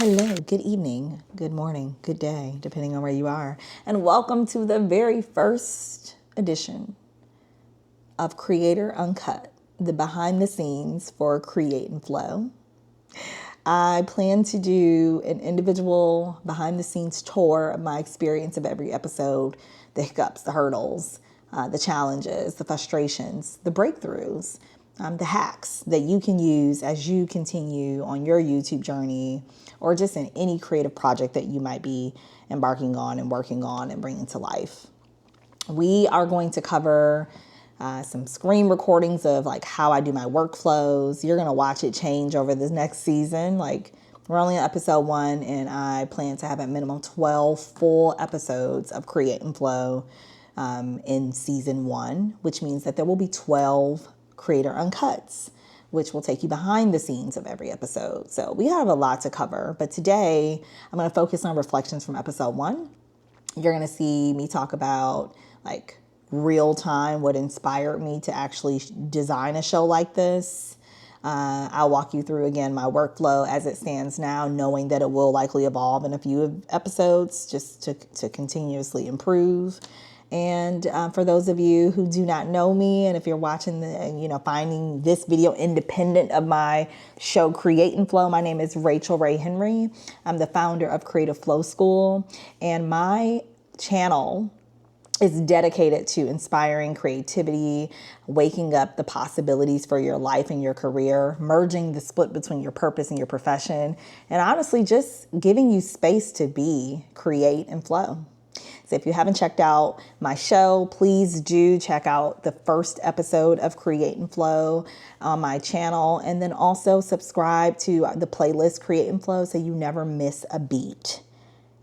Hello, good evening, good morning, good day, depending on where you are. And welcome to the very first edition of Creator Uncut, the behind the scenes for Create and Flow. I plan to do an individual behind the scenes tour of my experience of every episode, the hiccups, the hurdles, the challenges, the frustrations, the breakthroughs, the hacks that you can use as you continue on your YouTube journey or just in any creative project that you might be embarking on and working on and bringing to life. We are going to cover some screen recordings of like how I do my workflows. You're going to watch it change over this next season. Like we're only on episode 1 and I plan to have at minimum 12 full episodes of Create and Flow in season 1, which means that there will be 12 Creator Uncuts, which will take you behind the scenes of every episode. So we have a lot to cover, but today I'm going to focus on reflections from episode 1. You're going to see me talk about like real time, what inspired me to actually design a show like this. I'll walk you through again my workflow as it stands now, knowing that it will likely evolve in a few episodes just to continuously improve. And for those of you who do not know me, and if you're watching finding this video independent of my show Create and Flow, my name is Rachel Ray Henry. I'm the founder of Creative Flow School, and my channel is dedicated to inspiring creativity, waking up the possibilities for your life and your career, merging the split between your purpose and your profession, and honestly, just giving you space to be, create, and flow. So if you haven't checked out my show, please do check out the first episode of Create and Flow on my channel. And then also subscribe to the playlist Create and Flow so you never miss a beat.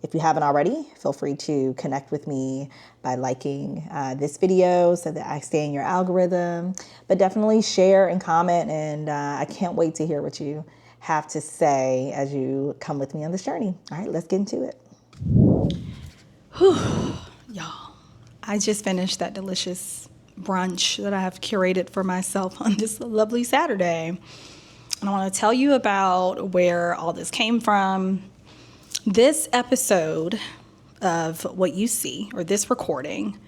If you haven't already, feel free to connect with me by liking this video so that I stay in your algorithm. But definitely share and comment. And I can't wait to hear what you have to say as you come with me on this journey. All right, let's get into it. Whew, y'all, I just finished that delicious brunch that I have curated for myself on this lovely Saturday. And I want to tell you about where all this came from. This episode of what you see, or this recording,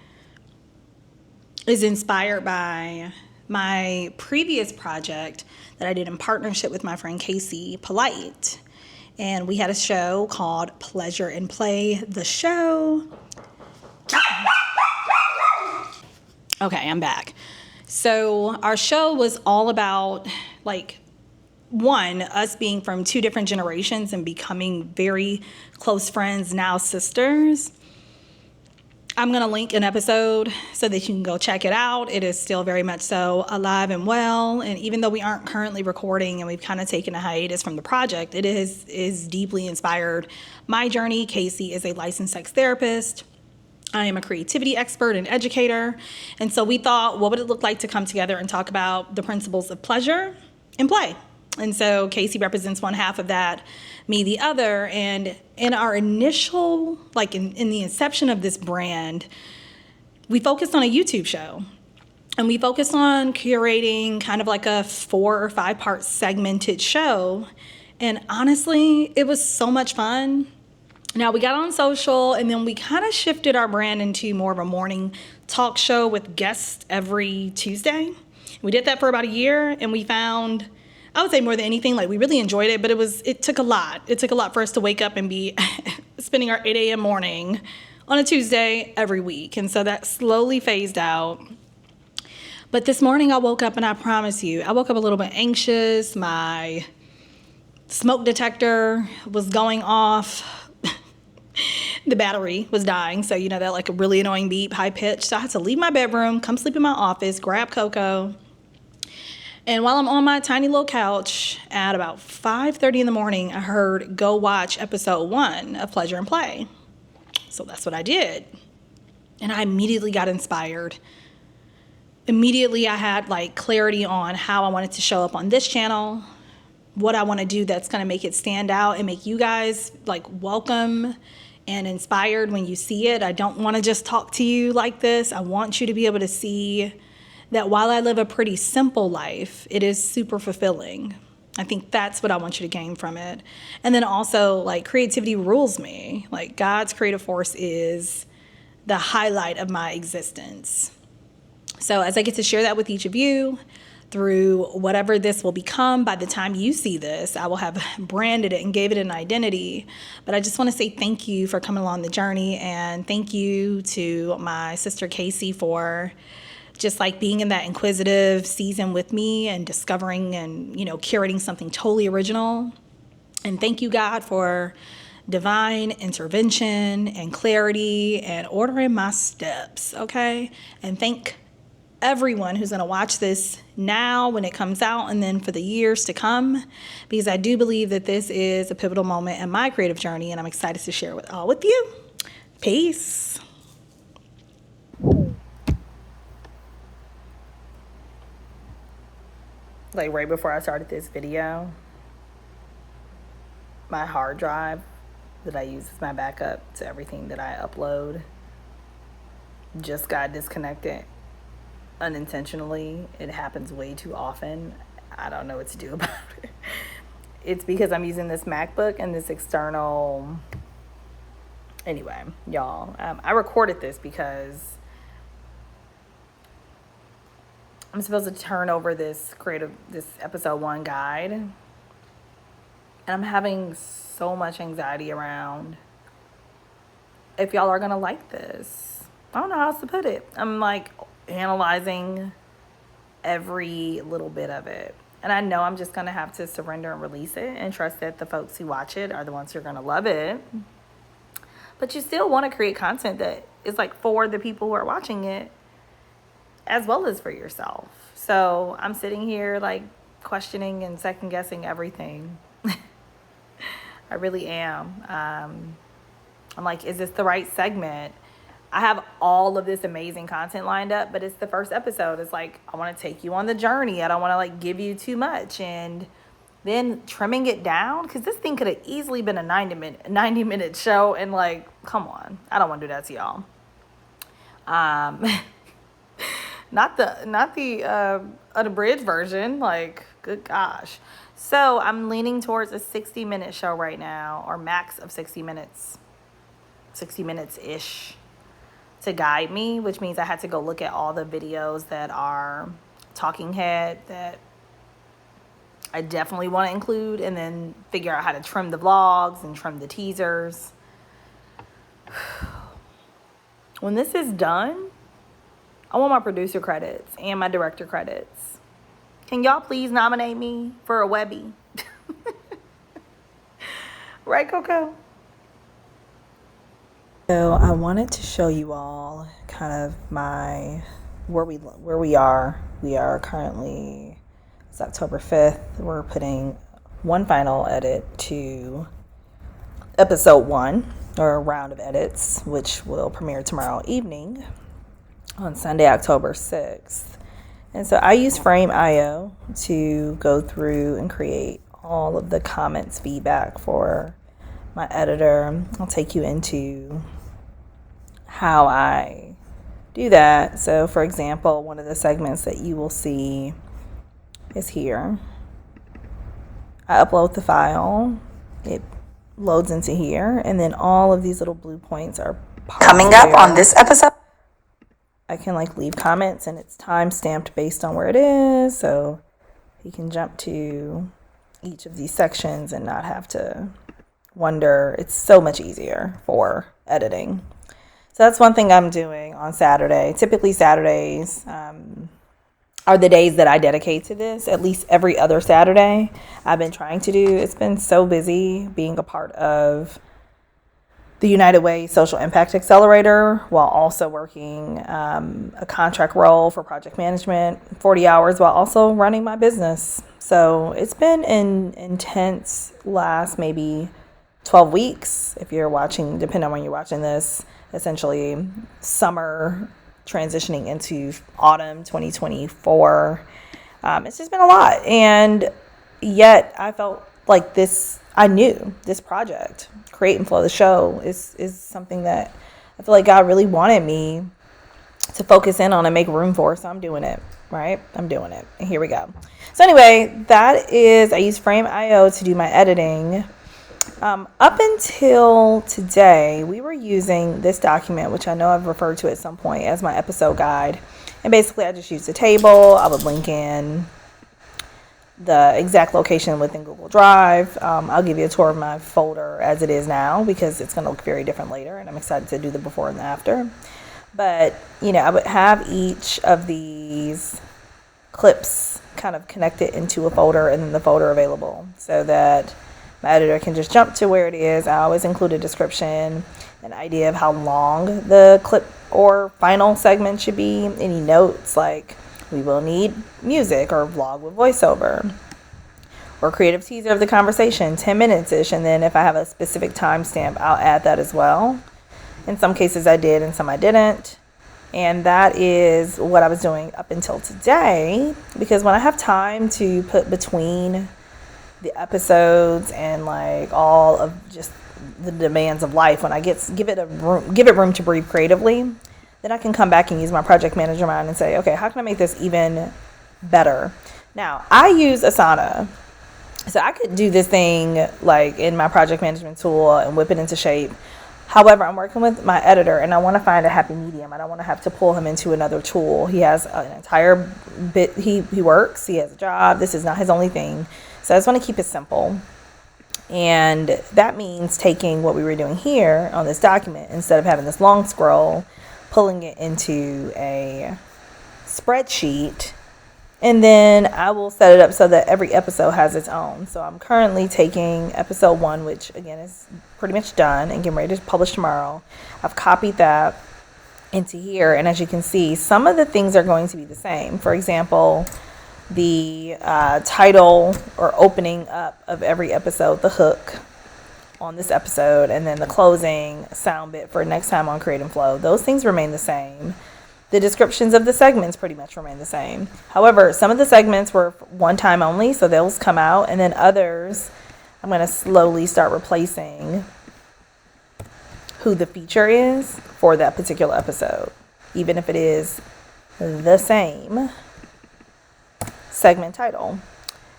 is inspired by my previous project that I did in partnership with my friend Casey Polite. And we had a show called Pleasure and Play, the show. Okay, I'm back. So our show was all about us being from 2 different generations and becoming very close friends, now sisters. I'm going to link an episode so that you can go check it out. It is still very much so alive and well. And even though we aren't currently recording and we've kind of taken a hiatus from the project, it is deeply inspired my journey. Casey is a licensed sex therapist. I am a creativity expert and educator. And so we thought, what would it look like to come together and talk about the principles of pleasure and play? And so Casey represents one half of that, me the other. And in our initial, in the inception of this brand, we focused on a YouTube show. And we focused on curating kind of like a 4 or 5 part segmented show. And honestly, it was so much fun. Now we got on social and then we kind of shifted our brand into more of a morning talk show with guests every Tuesday. We did that for about a year and we found, I would say more than anything, we really enjoyed it, but it took a lot. It took a lot for us to wake up and be spending our 8 a.m. morning on a Tuesday every week. And so that slowly phased out. But this morning I woke up and I promise you, I woke up a little bit anxious. My smoke detector was going off. The battery was dying. So, that a really annoying beep, high pitch. So I had to leave my bedroom, come sleep in my office, grab Coco. And while I'm on my tiny little couch at about 5:30 in the morning, I heard, go watch episode 1 of Pleasure and Play. So that's what I did. And I immediately got inspired. Immediately I had clarity on how I wanted to show up on this channel, what I want to do that's going to make it stand out and make you guys welcome and inspired when you see it. I don't want to just talk to you like this. I want you to be able to see that while I live a pretty simple life, it is super fulfilling. I think that's what I want you to gain from it. And then also, like, creativity rules me. Like, God's creative force is the highlight of my existence. So as I get to share that with each of you through whatever this will become, by the time you see this, I will have branded it and gave it an identity. But I just want to say thank you for coming along the journey, and thank you to my sister Casey for just like being in that inquisitive season with me and discovering and, curating something totally original. And thank you, God, for divine intervention and clarity and ordering my steps, okay? And thank everyone who's going to watch this now when it comes out, and then for the years to come, because I do believe that this is a pivotal moment in my creative journey, and I'm excited to share it all with you. Peace. Like right before I started this video, my hard drive that I use as my backup to everything that I upload just got disconnected unintentionally. It happens way too often. I don't know what to do about it. It's because I'm using this MacBook and this external. Anyway, y'all, I recorded this because I'm supposed to turn over this episode 1 guide, and I'm having so much anxiety around if y'all are gonna like this. I don't know how else to put it. I'm like analyzing every little bit of it, and I know I'm just gonna have to surrender and release it and trust that the folks who watch it are the ones who are gonna love it. But you still want to create content that is like for the people who are watching it, as well as for yourself. So I'm sitting here like questioning and second guessing everything. I really am. I'm like, is this the right segment? I have all of this amazing content lined up, but it's the first episode. It's like, I want to take you on the journey. I don't want to like give you too much. And then trimming it down, because this thing could have easily been a 90-minute show. And like, come on, I don't want to do that to y'all. Not the unabridged version. Like, good gosh. So I'm leaning towards a 60-minute show right now, or max of 60 minutes, 60 minutes-ish to guide me, which means I had to go look at all the videos that are talking head that I definitely want to include, and then figure out how to trim the vlogs and trim the teasers. When this is done, I want my producer credits and my director credits. Can y'all please nominate me for a Webby? Right, Coco? So I wanted to show you all kind of where we are. We are currently, it's October 5th. We're putting one final edit to episode 1, or a round of edits, which will premiere tomorrow evening on Sunday, October 6th. And so I use Frame.io to go through and create all of the comments, feedback for my editor. I'll take you into how I do that. So for example, one of the segments that you will see is here. I upload the file, it loads into here, and then all of these little blue points are coming up on this episode. I can like leave comments, and it's time stamped based on where it is, so you can jump to each of these sections and not have to wonder. It's so much easier for editing. So that's one thing I'm doing on Saturday. Typically Saturdays are the days that I dedicate to this. At least every other Saturday I've been trying to do. It's been so busy being a part of the United Way Social Impact Accelerator while also working a contract role for project management, 40 hours while also running my business. So it's been an intense last maybe 12 weeks if you're watching, depending on when you're watching this, essentially summer transitioning into autumn 2024. It's just been a lot. And yet I felt like I knew this project, Create and Flow the Show, is something that I feel like God really wanted me to focus in on and make room for, so I'm doing it. right? I'm doing it. And here we go. So anyway, I use Frame.io to do my editing. Up until today, we were using this document, which I know I've referred to at some point as my episode guide. And basically, I just used a table. I would link in the exact location within Google Drive. I'll give you a tour of my folder as it is now because it's going to look very different later, and I'm excited to do the before and the after. But, I would have each of these clips kind of connected into a folder and then the folder available so that my editor can just jump to where it is. I always include a description, an idea of how long the clip or final segment should be, any notes like we will need music or vlog with voiceover or creative teaser of the conversation, 10 minutes-ish, and then if I have a specific timestamp, I'll add that as well. In some cases I did and some I didn't. And that is what I was doing up until today, because when I have time to put between the episodes and like all of just the demands of life, when I give it room to breathe creatively, then I can come back and use my project manager mind and say, okay, how can I make this even better? Now, I use Asana. So I could do this thing like in my project management tool and whip it into shape. However, I'm working with my editor and I want to find a happy medium. I don't want to have to pull him into another tool. He has an entire bit, he works, he has a job. This is not his only thing. So I just want to keep it simple. And that means taking what we were doing here on this document, instead of having this long scroll, pulling it into a spreadsheet. And then I will set it up so that every episode has its own. So I'm currently taking episode 1, which again is pretty much done and getting ready to publish tomorrow. I've copied that into here. And as you can see, some of the things are going to be the same. For example, the title or opening up of every episode, the hook on this episode, and then the closing sound bit for next time on Create and Flow. Those things remain the same. The descriptions of the segments pretty much remain the same. However, some of the segments were one time only, so those come out, and then others I'm going to slowly start replacing who the feature is for that particular episode, even if it is the same segment title.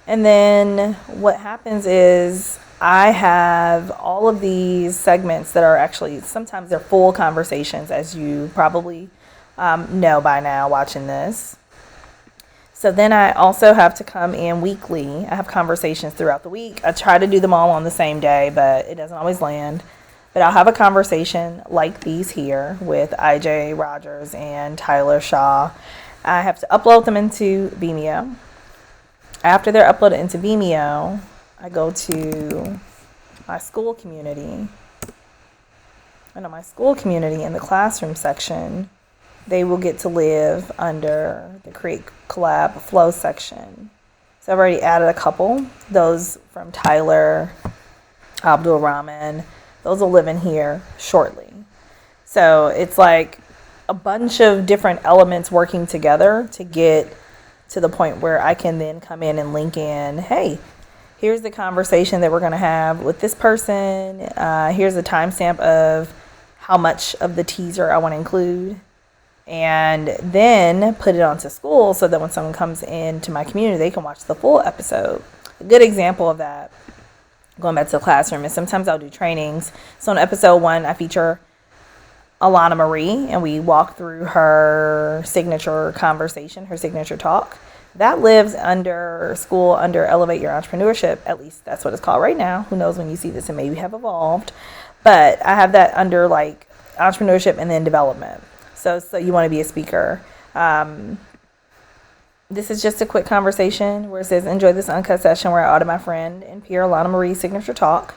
And then what happens is I have all of these segments that are actually, sometimes they're full conversations, as you probably know by now watching this. So then I also have to come in weekly. I have conversations throughout the week. I try to do them all on the same day, but it doesn't always land. But I'll have a conversation like these here with IJ Rogers and Tyler Shaw. I have to upload them into Vimeo. After they're uploaded into Vimeo, I go to my Skool community. And on my Skool community, in the classroom section, they will get to live under the Create Collab Flow section. So I've already added a couple. Those from Tyler, Abdulrahman, those will live in here shortly. So it's like a bunch of different elements working together to get to the point where I can then come in and link in, hey, here's the conversation that we're going to have with this person. Here's the timestamp of how much of the teaser I want to include. And then put it onto Skool so that when someone comes into my community, they can watch the full episode. A good example of that, going back to the classroom, is sometimes I'll do trainings. So in episode 1, I feature Alana Marie, and we walk through her signature conversation, her signature talk. That lives under Skool, under Elevate Your Entrepreneurship. At least that's what it's called right now. Who knows when you see this, it maybe have evolved. But I have that under like entrepreneurship and then development. So you want to be a speaker. This is just a quick conversation where it says, enjoy this uncut session where I audit my friend and peer Alana Marie's signature talk.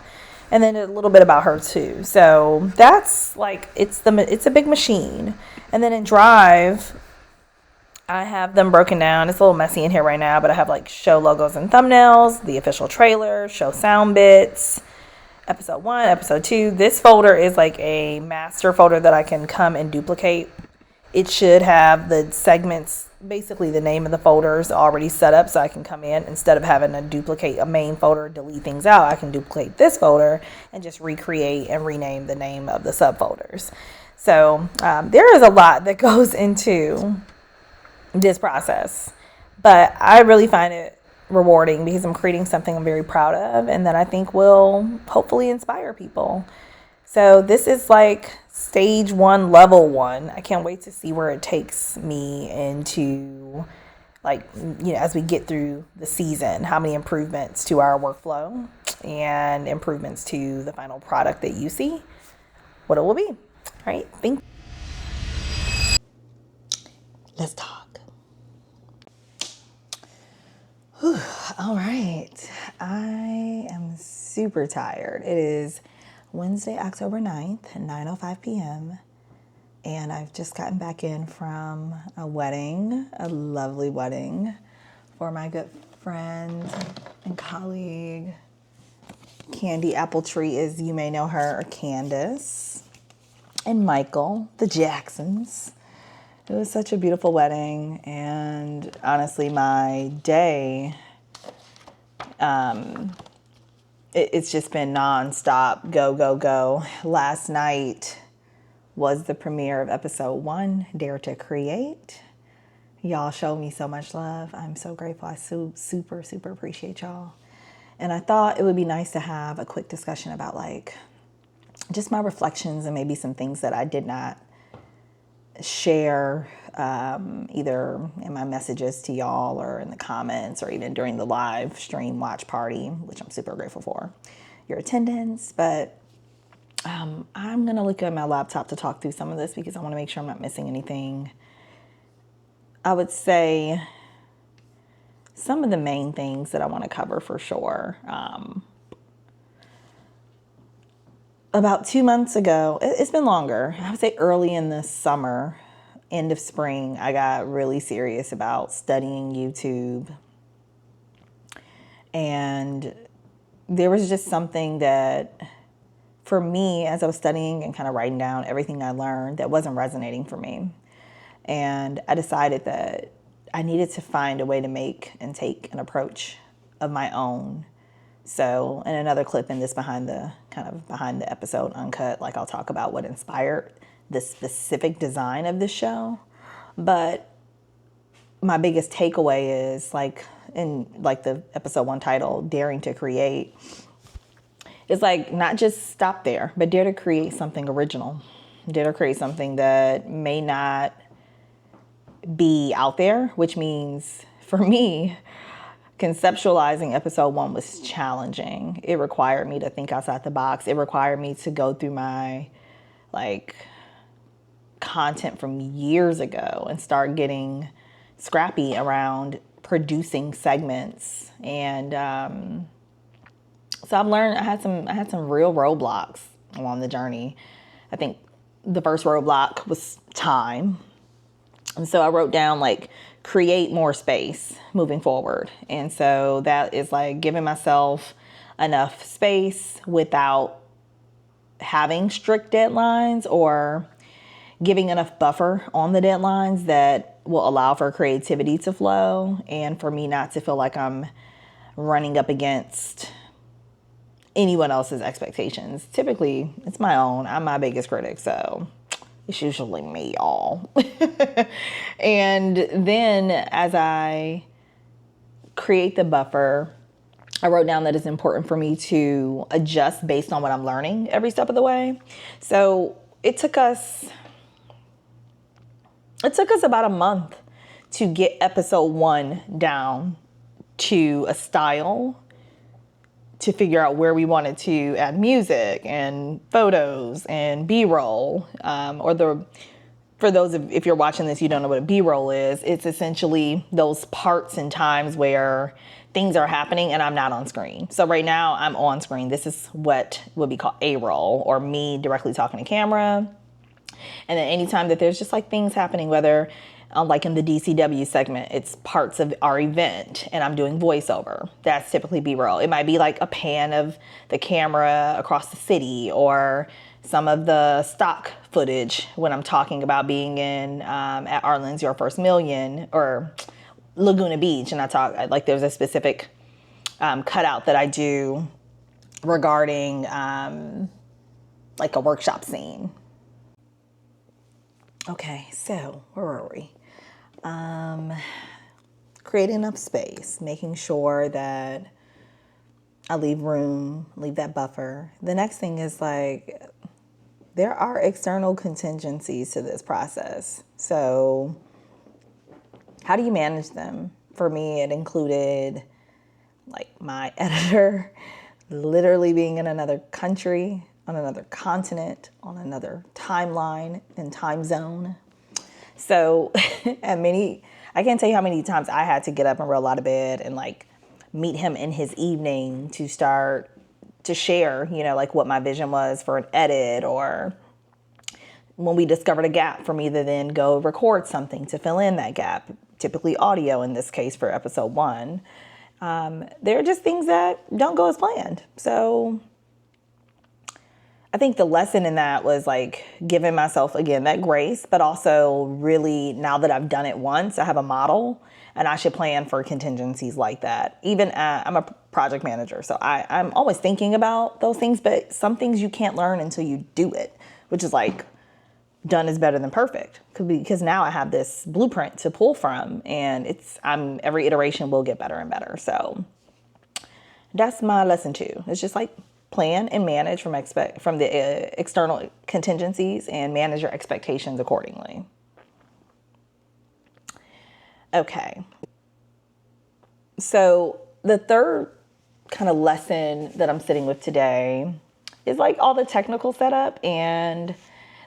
And then a little bit about her too. So that's like, it's a big machine. And then in Drive, I have them broken down. It's a little messy in here right now, but I have like show logos and thumbnails, the official trailer, show sound bits, episode 1, episode 2. This folder is like a master folder that I can come and duplicate. It should have the segments, basically the name of the folders already set up, so I can come in, instead of having to duplicate a main folder, delete things out, I can duplicate this folder and just recreate and rename the name of the subfolders. So there is a lot that goes into this process. But I really find it rewarding because I'm creating something I'm very proud of and that I think will hopefully inspire people. So this is like stage 1, level 1. I can't wait to see where it takes me into, like, as we get through the season, how many improvements to our workflow and improvements to the final product that you see, what it will be. All right, let's talk. Whew. All right, I am super tired. It is Wednesday, October 9th, 9:05 p.m. And I've just gotten back in from a wedding, a lovely wedding for my good friend and colleague, Candy Appletree, as you may know her, or Candace, and Michael, the Jacksons. It was such a beautiful wedding, and honestly, my day, it's just been nonstop, go, go, go. Last night was the premiere of episode 1, Dare to Create. Y'all showed me so much love. I'm so grateful. I super, super appreciate y'all. And I thought it would be nice to have a quick discussion about like just my reflections and maybe some things that I did not share either in my messages to y'all or in the comments or even during the live stream watch party, which I'm super grateful for your attendance. But I'm going to look at my laptop to talk through some of this because I want to make sure I'm not missing anything. I would say some of the main things that I want to cover for sure. About 2 months ago, it's been longer, I would say early in the summer, end of spring, I got really serious about studying YouTube. And there was just something that, for me, as I was studying and kind of writing down everything I learned, that wasn't resonating for me. And I decided that I needed to find a way to make and take an approach of my own. So in another clip in this behind the episode Uncut, like I'll talk about what inspired the specific design of this show. But my biggest takeaway is like in like the episode 1 title, Daring to Create, is like not just stop there, but dare to create something original. Dare to create something that may not be out there, which means for me, conceptualizing episode 1 was challenging. It required me to think outside the box. It required me to go through my like content from years ago and start getting scrappy around producing segments. And so I've learned I had some real roadblocks along the journey. I think the first roadblock was time. And so I wrote down like create more space moving forward. And so that is like giving myself enough space without having strict deadlines or giving enough buffer on the deadlines that will allow for creativity to flow and for me not to feel like I'm running up against anyone else's expectations. Typically, it's my own. I'm my biggest critic, so it's usually me, y'all. And then as I create the buffer, I wrote down that it's important for me to adjust based on what I'm learning every step of the way. So it took us about a month to get episode 1 down to a style, to figure out where we wanted to add music and photos and B-roll, for those if you're watching this, you don't know what a B-roll is. It's essentially those parts and times where things are happening and I'm not on screen. So right now I'm on screen. This is what would be called A-roll, or me directly talking to camera. And then anytime that there's just like things happening, whether like in the DCW segment, it's parts of our event and I'm doing voiceover. That's typically B-roll. It might be like a pan of the camera across the city or some of the stock footage when I'm talking about being in at Arlen's Your First Million or Laguna Beach. And I talk like there's a specific cutout that I do regarding like a workshop scene. Okay, so where were we? Creating enough space, making sure that I leave room, leave that buffer. The next thing is like, there are external contingencies to this process. So how do you manage them? For me, it included like my editor literally being in another country, on another continent, on another timeline and time zone. So I can't tell you how many times I had to get up and roll out of bed and like meet him in his evening to start to share, like what my vision was for an edit, or when we discovered a gap for me to then go record something to fill in that gap, typically audio in this case for episode 1. There are just things that don't go as planned. So I think the lesson in that was like giving myself, again, that grace, but also really, now that I've done it once, I have a model and I should plan for contingencies like that. Even I'm a project manager, so I'm always thinking about those things, but some things you can't learn until you do it, which is like done is better than perfect, because now I have this blueprint to pull from, and every iteration will get better and better. So that's my lesson too. It's just like plan and manage from the external contingencies, and manage your expectations accordingly. Okay. So the third kind of lesson that I'm sitting with today is like all the technical setup, and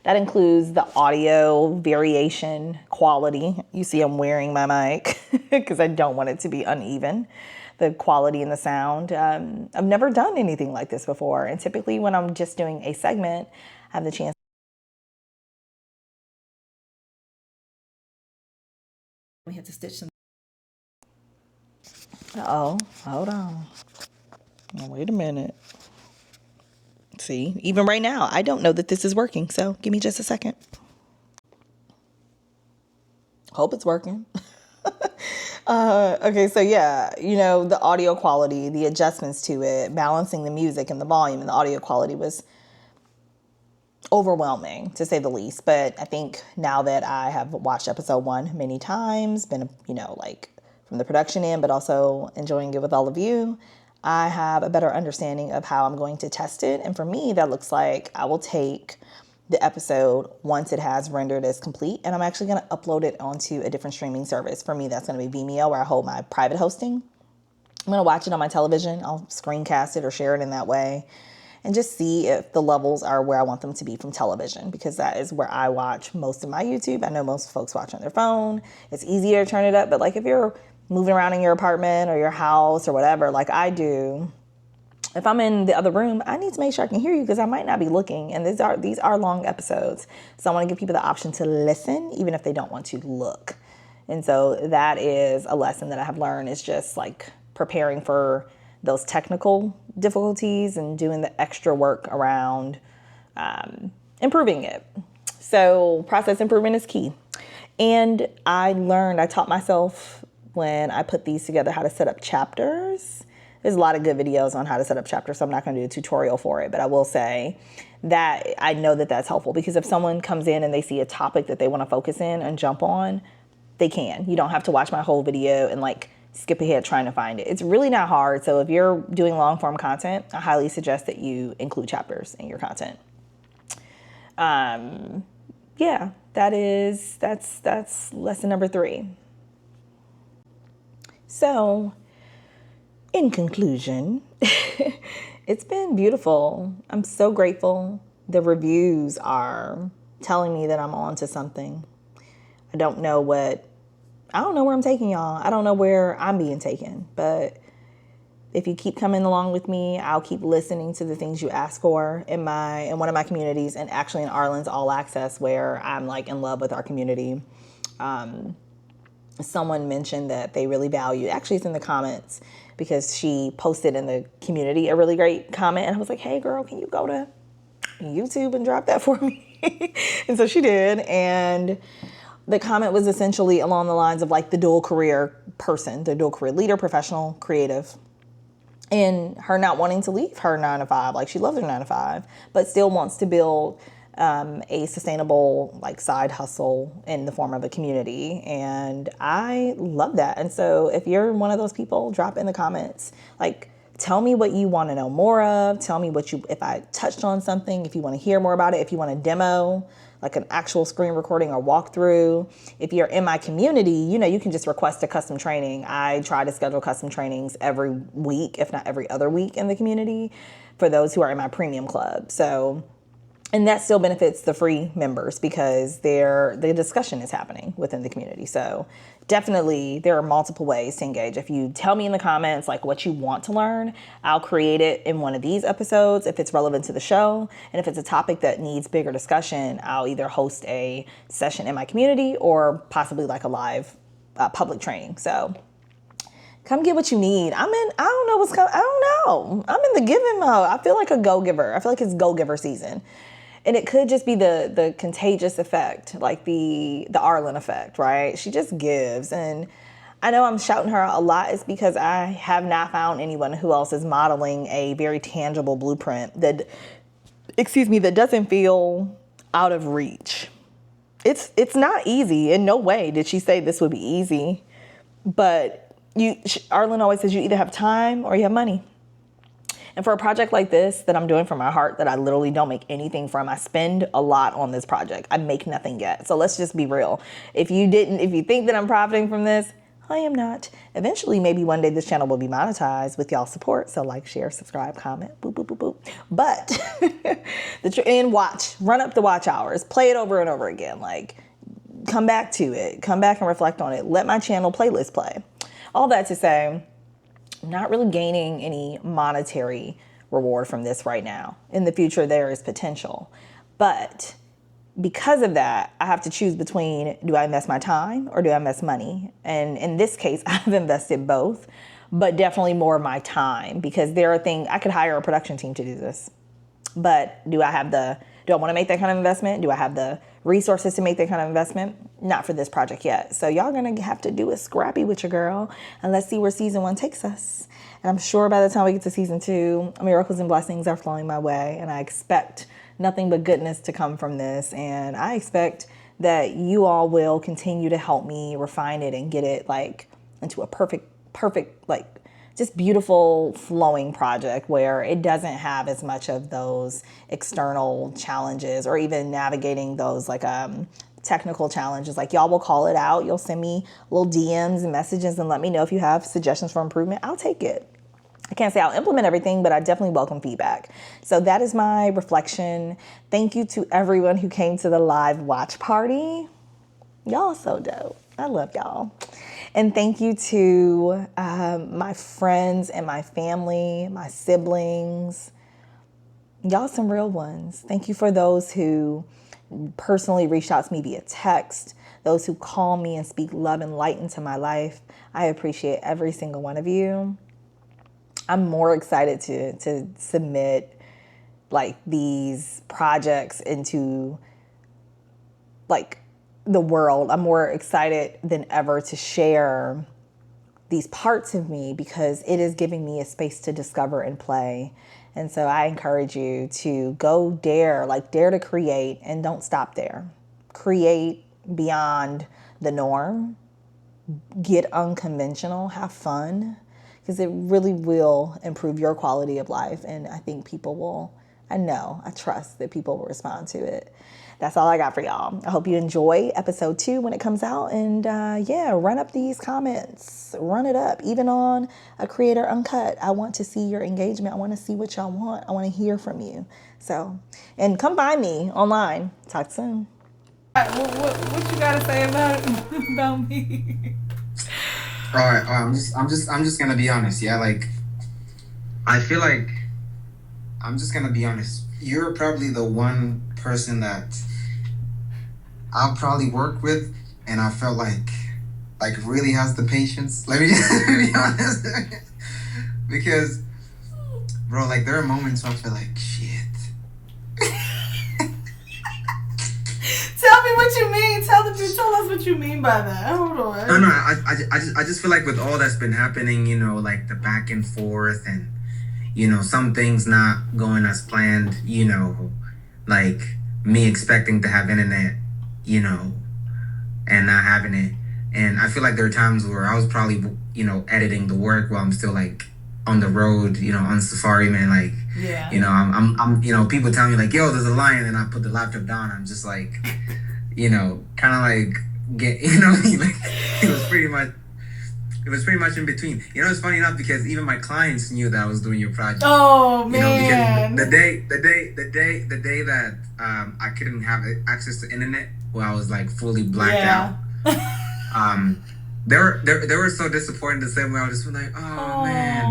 that includes the audio variation quality. You see I'm wearing my mic because I don't want it to be uneven. The quality and the sound. I've never done anything like this before. And typically when I'm just doing a segment, I have the chance. We have to stitch some. Uh-oh, hold on. Wait a minute. See, even right now, I don't know that this is working. So give me just a second. Hope it's working. Okay, so yeah, the audio quality, the adjustments to it, balancing the music and the volume and the audio quality was overwhelming, to say the least. But I think now that I have watched episode 1 many times, been, like from the production end, but also enjoying it with all of you, I have a better understanding of how I'm going to test it. And for me, that looks like I will take the episode once it has rendered as complete, and I'm actually going to upload it onto a different streaming service. For me, that's going to be Vimeo, where I hold my private hosting. I'm going to watch it on my television. I'll screencast it or share it in that way, and just see if the levels are where I want them to be from television, because that is where I watch most of my YouTube. I know most folks watch on their phone. It's easier to turn it up, but like if you're moving around in your apartment or your house or whatever, like I do, if I'm in the other room, I need to make sure I can hear you, because I might not be looking. And these are long episodes. So I want to give people the option to listen, even if they don't want to look. And so that is a lesson that I have learned, is just like preparing for those technical difficulties and doing the extra work around improving it. So process improvement is key. And I taught myself when I put these together how to set up chapters. There's a lot of good videos on how to set up chapters, so I'm not going to do a tutorial for it, but I will say that I know that that's helpful, because if someone comes in and they see a topic that they want to focus in and jump on, they can. You don't have to watch my whole video and like skip ahead trying to find it. It's really not hard. So if you're doing long form content, I highly suggest that you include chapters in your content. Yeah, that's lesson number 3. So in conclusion, it's been beautiful. I'm so grateful. The reviews are telling me that I'm on to something. I don't know where I'm taking y'all. I don't know where I'm being taken, but if you keep coming along with me, I'll keep listening to the things you ask for in one of my communities, and actually in Arlen's All Access, where I'm like in love with our community. Someone mentioned that they really value, actually it's in the comments, because she posted in the community a really great comment, and I was like, hey girl, can you go to YouTube and drop that for me? And so she did, and the comment was essentially along the lines of like the dual career person, the dual career leader, professional, creative, and her not wanting to leave her 9 to 5. Like she loves her 9 to 5, but still wants to build a sustainable like side hustle in the form of a community. And I love that. And so if you're one of those people, drop in the comments, like, tell me what you want to know more of. Tell me if I touched on something, if you want to hear more about it, if you want a demo, like an actual screen recording or walkthrough. If you're in my community, you can just request a custom training. I try to schedule custom trainings every week, if not every other week in the community for those who are in my premium club. So, and that still benefits the free members because the discussion is happening within the community. So definitely there are multiple ways to engage. If you tell me in the comments like what you want to learn, I'll create it in one of these episodes if it's relevant to the show. And if it's a topic that needs bigger discussion, I'll either host a session in my community or possibly like a live public training. So come get what you need. I don't know what's coming. I don't know. I'm in the giving mode. I feel like a go-giver. I feel like it's go-giver season. And it could just be the contagious effect, like the Arlen effect, right? She just gives. And I know I'm shouting her out a lot. It's because I have not found anyone who else is modeling a very tangible blueprint that doesn't feel out of reach. It's not easy. In no way did she say this would be easy. But Arlen always says you either have time or you have money. And for a project like this that I'm doing from my heart that I literally don't make anything from, I spend a lot on this project. I make nothing yet. So let's just be real. If you think that I'm profiting from this, I am not. Eventually, maybe one day this channel will be monetized with y'all's support. So like, share, subscribe, comment, boop, boop, boop, boop. But, and run up the watch hours, play it over and over again. Like, come back to it, come back and reflect on it. Let my channel playlist play. All that to say, I'm not really gaining any monetary reward from this right now. In the future, there is potential. But because of that, I have to choose between, do I invest my time or do I invest money? And in this case, I've invested both, but definitely more of my time because there are things, I could hire a production team to do this. But do I want to make that kind of investment? Do I have the resources to make that kind of investment? Not for this project yet. So y'all gonna have to do it scrappy with your girl, and let's see where season 1 takes us. And I'm sure by the time we get to season 2, miracles and blessings are flowing my way, and I expect nothing but goodness to come from this. And I expect that you all will continue to help me refine it and get it like into a perfect, like just beautiful flowing project where it doesn't have as much of those external challenges or even navigating those like technical challenges. Like y'all will call it out. You'll send me little DMs and messages and let me know if you have suggestions for improvement. I'll take it. I can't say I'll implement everything, but I definitely welcome feedback. So that is my reflection. Thank you to everyone who came to the live watch party. Y'all so dope. I love y'all. And thank you to my friends and my family, my siblings. Y'all some real ones. Thank you for those who personally reached out to me via text, those who call me and speak love and light into my life. I appreciate every single one of you. I'm more excited to submit like these projects into like the world. I'm more excited than ever to share these parts of me because it is giving me a space to discover and play. And so I encourage you to go dare to create and don't stop there. Create beyond the norm, get unconventional, have fun, because it really will improve your quality of life. And I think I trust that people will respond to it. That's all I got for y'all. I hope you enjoy episode 2 when it comes out. And run up these comments. Run it up. Even on a Creator Uncut. I want to see your engagement. I want to see what y'all want. I want to hear from you. So, and come find me online. Talk soon. What you gotta say about me? All right. I'm just gonna be honest. Yeah, like I feel like I'm just gonna be honest. You're probably the one person that I'll probably work with, and I felt like really has the patience. Let me just be honest, because, bro, like there are moments where I feel like shit. Tell me what you mean. Tell us what you mean by that. Hold on. No, I just feel like with all that's been happening, you know, like the back and forth, and you know, some things not going as planned, you know, like me expecting to have internet, you know, and not having it. And I feel like there are times where I was probably, you know, editing the work while I'm still like on the road, you know, on safari, man. Like, Yeah. you know, I'm, you know, people tell me like, yo, there's a lion, and I put the laptop down. I'm just like, you know, kind of like you know, like it was pretty much. It was pretty much in between. You know, it's funny enough because even my clients knew that I was doing your project. Oh man! You know, because the day that I couldn't have access to internet, where I was like fully blacked out. They were so disappointed the same way. I was just like, oh man.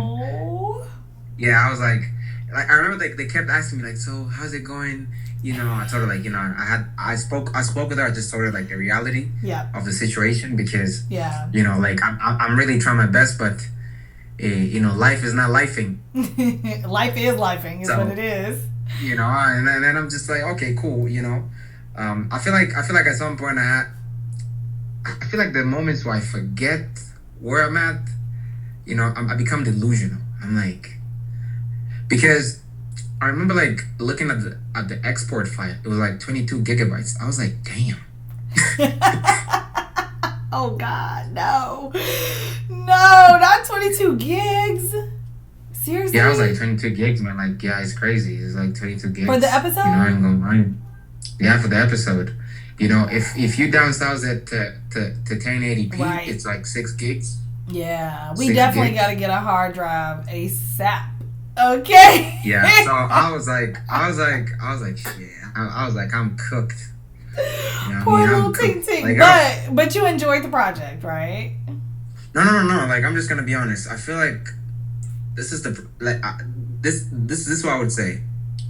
Yeah, I was like I remember they kept asking me like, so how's it going? You know, I told her like, you know, I spoke with her. I just told her like the reality of the situation because you know, like I'm really trying my best, but you know, life is not lifing. Life is lifing is what it is. You know, and then I'm just like, okay, cool. You know, I feel like at some point I feel like the moments where I forget where I'm at, you know, I become delusional. I'm like, because I remember like looking at the export file. It was like 22 gigabytes. I was like, damn. Oh God, no, not 22 gigs. Seriously? Yeah, I was like 22 gigs, man. Like, yeah, it's crazy. It's like 22 gigs for the episode. You know, I ain't gonna mind. Yeah, for the episode. You know, if you downsize it to 1080p, right, it's like 6 gigs. Yeah, we definitely got to get a hard drive ASAP. Okay. Yeah, so I was like, shit. I was like, I'm cooked. You know Poor little Ting Ting. Like, but you enjoyed the project, right? No. Like, I'm just gonna be honest. I feel like this is this is what I would say.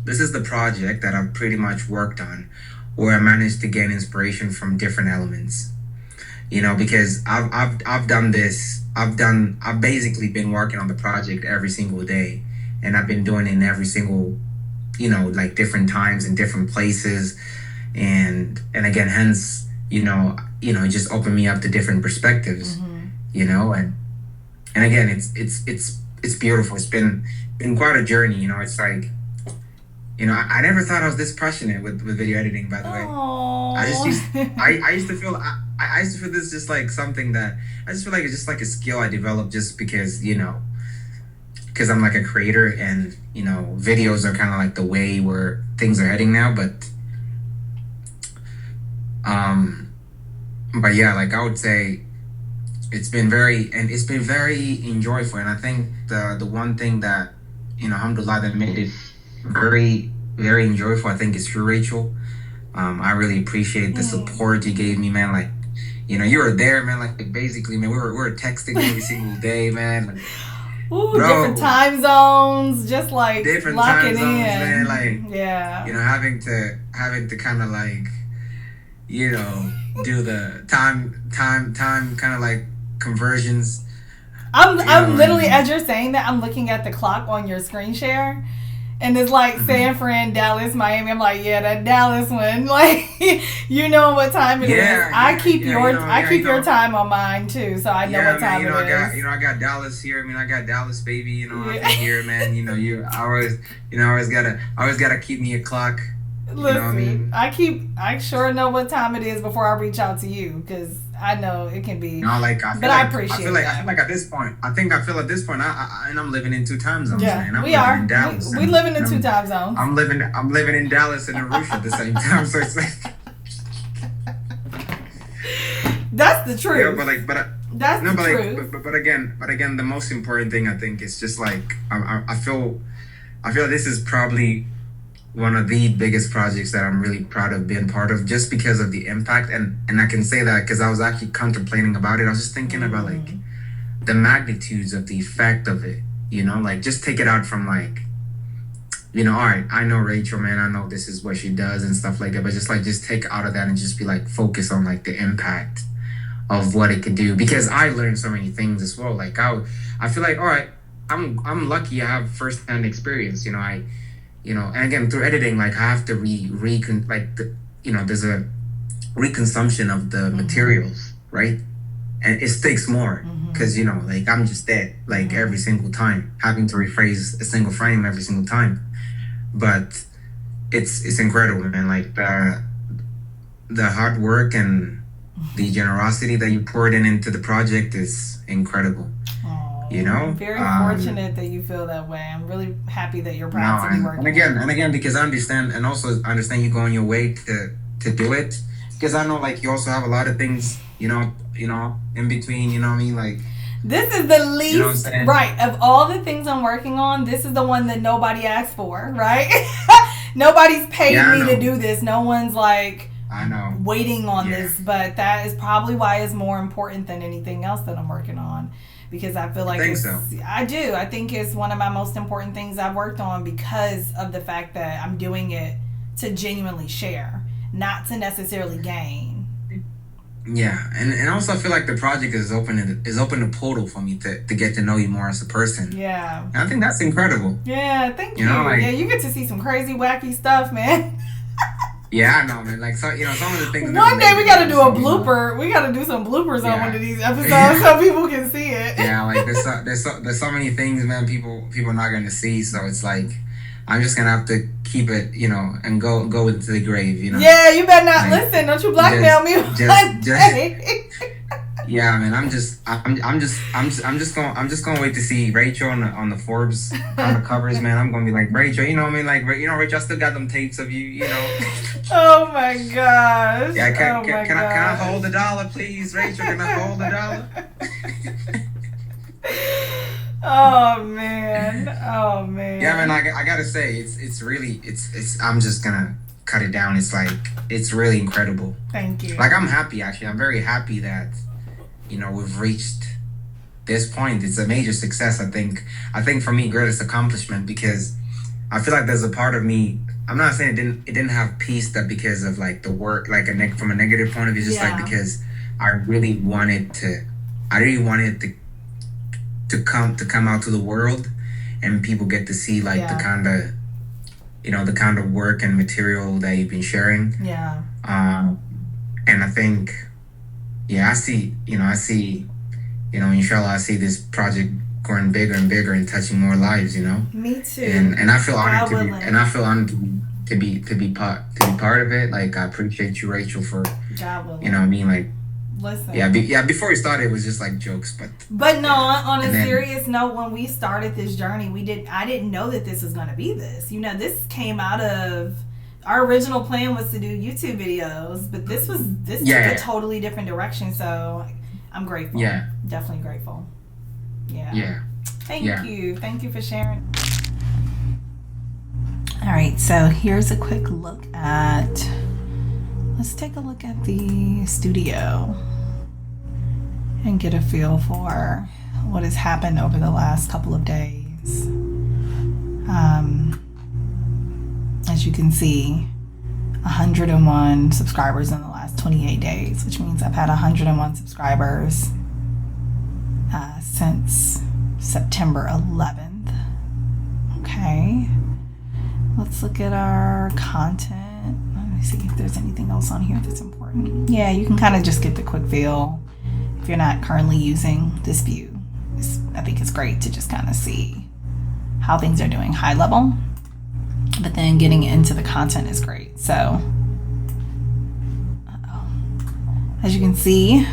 This is the project that I've pretty much worked on, where I managed to gain inspiration from different elements. You know, because I've done this. I've basically been working on the project every single day. And I've been doing it in every single, you know, like different times and different places, and again, hence, you know, it just opened me up to different perspectives, you know, and again, it's beautiful. It's been quite a journey, you know. It's like, you know, I never thought I was this passionate with video editing. By the way, I used to feel this just like something that I just feel like it's just like a skill I developed just because, you know. Because I'm like a creator, and you know, videos are kind of like the way where things are heading now. But yeah, like I would say, it's been very enjoyable. And I think the one thing that, you know, alhamdulillah, that made it very, very enjoyable, I think, is through Rachel. I really appreciate the support you gave me, man. Like, you know, you were there, man. Like basically, man, we were texting every single day, man. Like, ooh, bro, different time zones, just like different locking time zones, in. Man. Like, yeah, you know, having to kind of like, you know, do the time kind of like conversions. I'm literally, as you're saying that, I'm looking at the clock on your screen share, and it's like San Fran, Dallas, Miami. I'm like, yeah, that Dallas one. Like, you know what time it is. I keep your time on mine too, so I know what time man, it is. I got Dallas here. I mean, I got Dallas, baby. You know, I'm here, man. You know, I always gotta keep me a clock. Listen, you know what I mean? I sure know what time it is before I reach out to you, because I know it can be. No, like I feel like at this point, and I'm living in 2 time zones. Yeah, man. I'm we are. In Dallas, we living in 2 time zones. I'm living in Dallas and Arusha at the same time, so it's like. That's the truth. Yeah, that's the truth. But again, the most important thing, I think, is just like I feel this is probably one of the biggest projects that I'm really proud of being part of, just because of the impact. And I can say that because I was actually contemplating about it. I was just thinking about like the magnitudes of the effect of it, you know, like just take it out from like, you know, all right, I know Rachel, man, I know this is what she does and stuff like that, but just take out of that and just be like, focus on like the impact of what it could do, because I learned so many things as well. Like I feel like, all right, I'm lucky I have firsthand experience, you know, and again, through editing, like I have to there's a reconsumption of the materials, right? And it takes more because, you know, like I'm just dead, like every single time, having to rephrase a single frame every single time. But it's incredible, man. Like the hard work and the generosity that you poured into the project is incredible. You know, I'm very fortunate that you feel that way. I'm really happy that you're proud to be working. And again, because I understand, and also understand you going your way to do it. Because I know, like, you also have a lot of things, in between. You know what I mean? Like, this is the least right of all the things I'm working on. This is the one that nobody asked for, right? Nobody's paid me to do this. No one's like, I know, waiting on this, but that is probably why it's more important than anything else that I'm working on. Because I feel like I do. I think it's one of my most important things I've worked on because of the fact that I'm doing it to genuinely share, not to necessarily gain. Yeah, and also I feel like the project is open a portal for me to get to know you more as a person. Yeah, and I think that's incredible. Yeah, thank you. Yeah, you get to see some crazy, wacky stuff, man. Yeah, I know, man. Like, so, some of the things. One day we got to do a blooper. We got to do some bloopers on one of these episodes so people can see it. Yeah, like there's so many things, man. People are not going to see, so it's like I'm just gonna have to keep it, and go into the grave, Yeah, you better not listen. Don't you blackmail me. Yeah, man. I'm just gonna wait to see Rachel on the Forbes on the covers, man. I'm gonna be like, Rachel, you know what I mean? Like, Rachel, I still got them tapes of you, Oh my gosh. Yeah, can I hold $1, please, Rachel? Can I hold $1? Oh man. Yeah, man. I gotta say, it's really I'm just gonna cut it down. It's like it's really incredible. Thank you. Like, I'm happy, actually. I'm very happy that we've reached this point. It's a major success. I think for me, greatest accomplishment, because I feel like there's a part of me. I'm not saying it didn't have peace, that because of like the work, like from a negative point of view, just like because I really wanted to come out to the world, and people get to see like the kind of work and material that you've been sharing. Yeah. And I think, I see, inshallah, I see this project growing bigger and bigger and touching more lives, Me too. And I feel honored to be part of it. Like, I appreciate you, Rachel, for, like, listen. Yeah. Before we started, it was just like jokes, but no. On a serious note, when we started this journey, I didn't know that this was going to be this. This came out of our original plan was to do YouTube videos, but this took a totally different direction. So I'm grateful. Yeah, definitely grateful. Yeah. Yeah. Thank you for sharing. All right, so here's a quick look at. Let's take a look at the studio and get a feel for what has happened over the last couple of days. As you can see, 101 subscribers in the last 28 days, which means I've had 101 subscribers since September 11th. Okay, let's look at our content. Let me see if there's anything else on here that's important. Yeah, you can kind of just get the quick feel if you're not currently using this view. I think it's great to just kind of see how things are doing high level, but then getting into the content is great. So as you can see,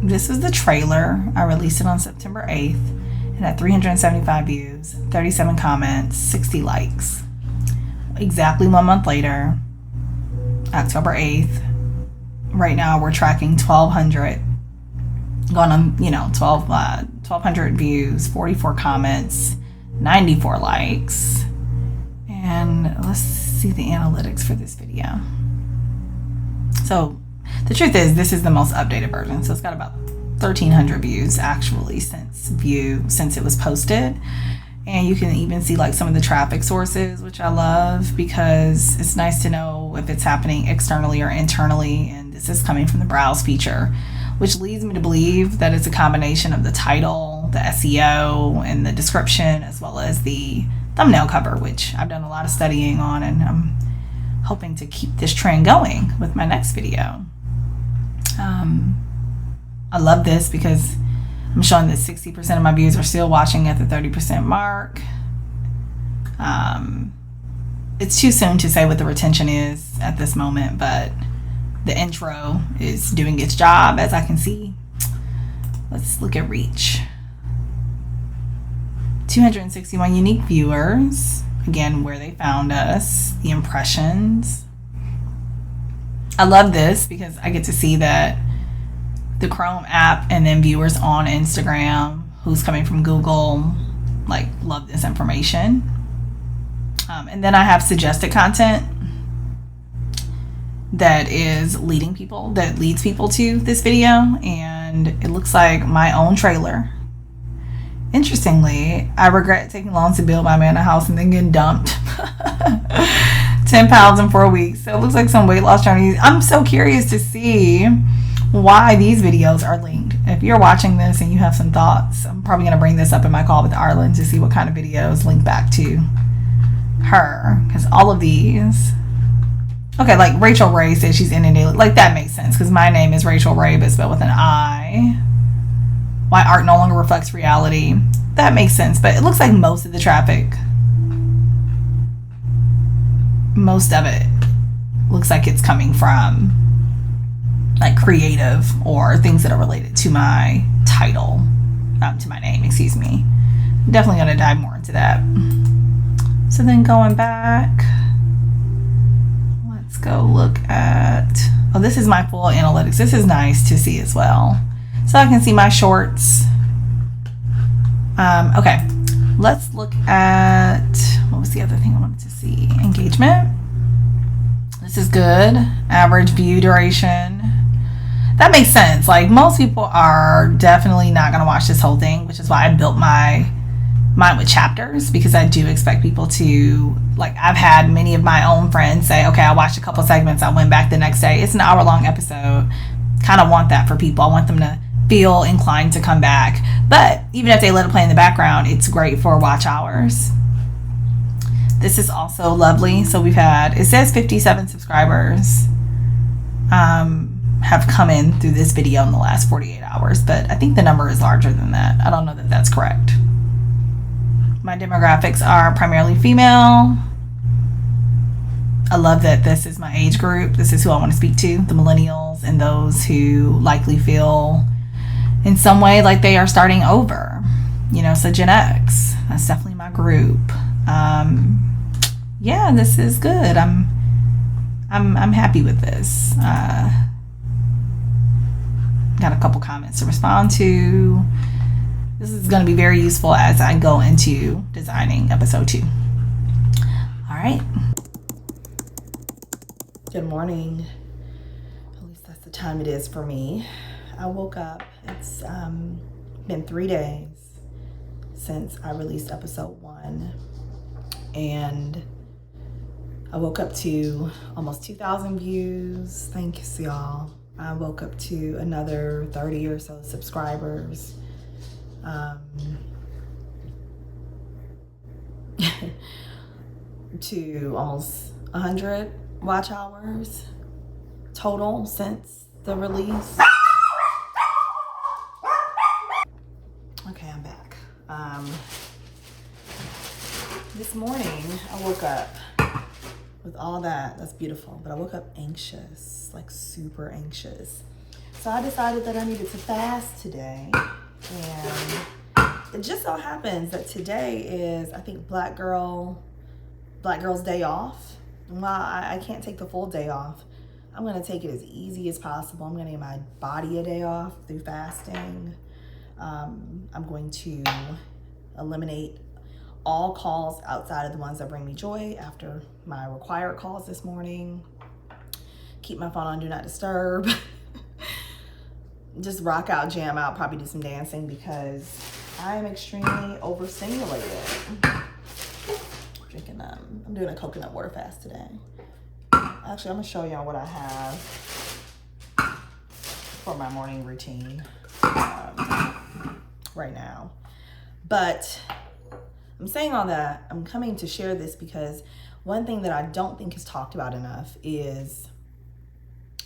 this is the trailer. I released it on September 8th. It had 375 views, 37 comments, 60 likes. Exactly 1 month later, October 8th, right now we're tracking 1,200, going on, 1,200 views, 44 comments, 94 likes. And let's see the analytics for this video. So the truth is, this is the most updated version. So it's got about 1,300 views actually since it was posted. And you can even see like some of the traffic sources, which I love, because it's nice to know if it's happening externally or internally. And this is coming from the browse feature, which leads me to believe that it's a combination of the title, the SEO, and the description, as well as the thumbnail cover, which I've done a lot of studying on, and I'm hoping to keep this trend going with my next video. I love this because I'm showing that 60% of my views are still watching at the 30% mark. it's too soon to say what the retention is at this moment, but the intro is doing its job, as I can see. Let's look at reach. 261 unique viewers. Again, where they found us, the impressions. I love this because I get to see that the Chrome app and then viewers on Instagram who's coming from Google like love this information. And then I have suggested content that leads people to this video, and it looks like my own trailer. Interestingly, I regret taking loans to build my man a house and then getting dumped. 10 pounds in 4 weeks. So it looks like some weight loss journeys. I'm so curious to see why these videos are linked. If you're watching this and you have some thoughts, I'm probably going to bring this up in my call with Arlen to see what kind of videos link back to her. Because all of these... Okay, like Rachel Ray says she's inundated. Like, that makes sense because my name is Rachel Ray, but spelled with an I. Why art no longer reflects reality. That makes sense, but it looks like most of the traffic, most of it looks like it's coming from like creative or things that are related to my title, to my name, excuse me. I'm definitely going to dive more into that. So then going back, let's go look at, oh, this is my full analytics. This is nice to see as well. So I can see my shorts. Okay, let's look at, what was the other thing I wanted to see? Engagement. This is good. Average view duration. That makes sense. Like, most people are definitely not going to watch this whole thing, which is why I built mine with chapters, because I do expect people to, like, I've had many of my own friends say, okay, I watched a couple segments, I went back the next day. It's an hour-long episode. Kind of want that for people. I want them to feel inclined to come back. But even if they let it play in the background, it's great for watch hours. This is also lovely. So we've had, it says 57 subscribers have come in through this video in the last 48 hours, but I think the number is larger than that. I don't know that that's correct. My demographics are primarily female. I love that this is my age group. This is who I want to speak to, the millennials and those who likely feel in some way like they are starting over. You know, so Gen X, that's definitely my group. Yeah, this is good. I'm happy with this. Got a couple comments to respond to. This is going to be very useful as I go into designing episode 2. All right. Good morning. At least that's the time it is for me. I woke up. It's been 3 days since I released episode 1. And I woke up to almost 2,000 views. Thanks, y'all. I woke up to another 30 or so subscribers. To almost 100 watch hours total since the release. Okay, I'm back. This morning I woke up with all that's beautiful, but I woke up anxious, like super anxious. So I decided that I needed to fast today, and it just so happens that today is, I think, Black Girl's day off. And while I can't take the full day off, I'm going to take it as easy as possible. I'm going to give my body a day off through fasting. I'm going to eliminate all calls outside of the ones that bring me joy after my required calls this morning. Keep my phone on Do Not Disturb. Just rock out, jam out, probably do some dancing because I am extremely overstimulated. Drinking I'm doing a coconut water fast today. Actually, I'm gonna show y'all what I have for my morning routine right now. But I'm saying all that, I'm coming to share this because one thing that I don't think is talked about enough is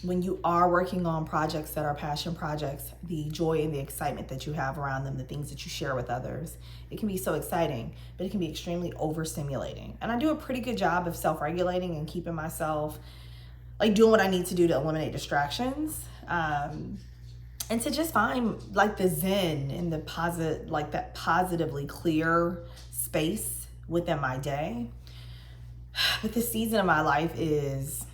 when you are working on projects that are passion projects, the joy and the excitement that you have around them, the things that you share with others, it can be so exciting, but it can be extremely overstimulating. And I do a pretty good job of self-regulating and keeping myself, like, doing what I need to do to eliminate distractions. And to just find like the zen and the positive, like that positively clear space within my day. But this season of my life is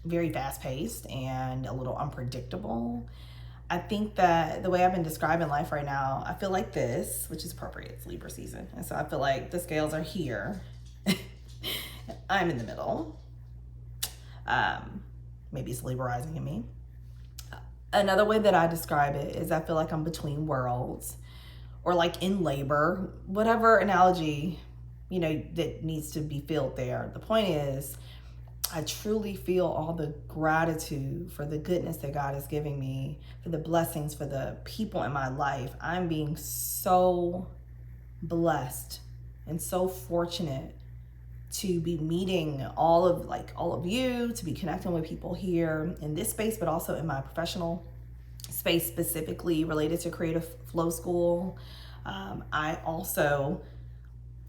very fast-paced and a little unpredictable. I think that the way I've been describing life right now, I feel like this, which is appropriate, it's Libra season. And so I feel like the scales are here. I'm in the middle. Maybe it's Libra rising in me. Another way that I describe it is I feel like I'm between worlds, or like in labor, whatever analogy, that needs to be filled there. The point is, I truly feel all the gratitude for the goodness that God is giving me, for the blessings, for the people in my life. I'm being so blessed and so fortunate to be meeting all of you, to be connecting with people here in this space, but also in my professional space, specifically related to Creative Flow School. I also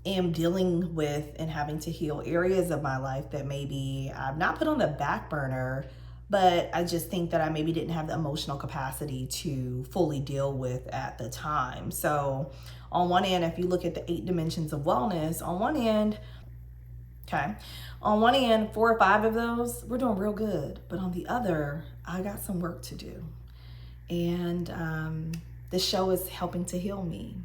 am dealing with and having to heal areas of my life that maybe I've not put on the back burner, but I just think that I maybe didn't have the emotional capacity to fully deal with at the time. So on one end, if you look at the 8 dimensions of wellness, on one end, 4 or 5 of those, we're doing real good. But on the other, I got some work to do. And the show is helping to heal me.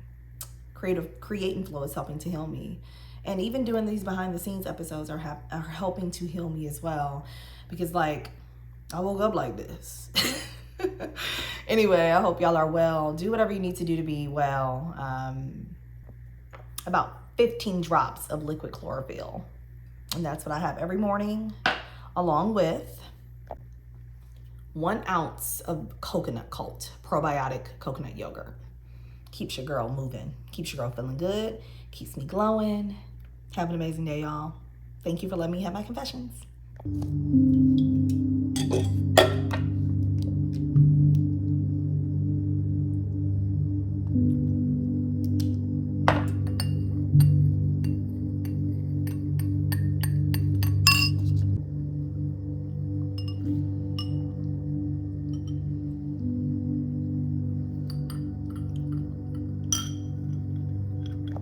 Creating Flow is helping to heal me. And even doing these behind the scenes episodes are helping to heal me as well. Because I woke up like this. Anyway, I hope y'all are well. Do whatever you need to do to be well. About 15 drops of liquid chlorophyll. And that's what I have every morning, along with 1 ounce of coconut cult, probiotic coconut yogurt. Keeps your girl moving, keeps your girl feeling good, keeps me glowing. Have an amazing day, y'all. Thank you for letting me have my confessions.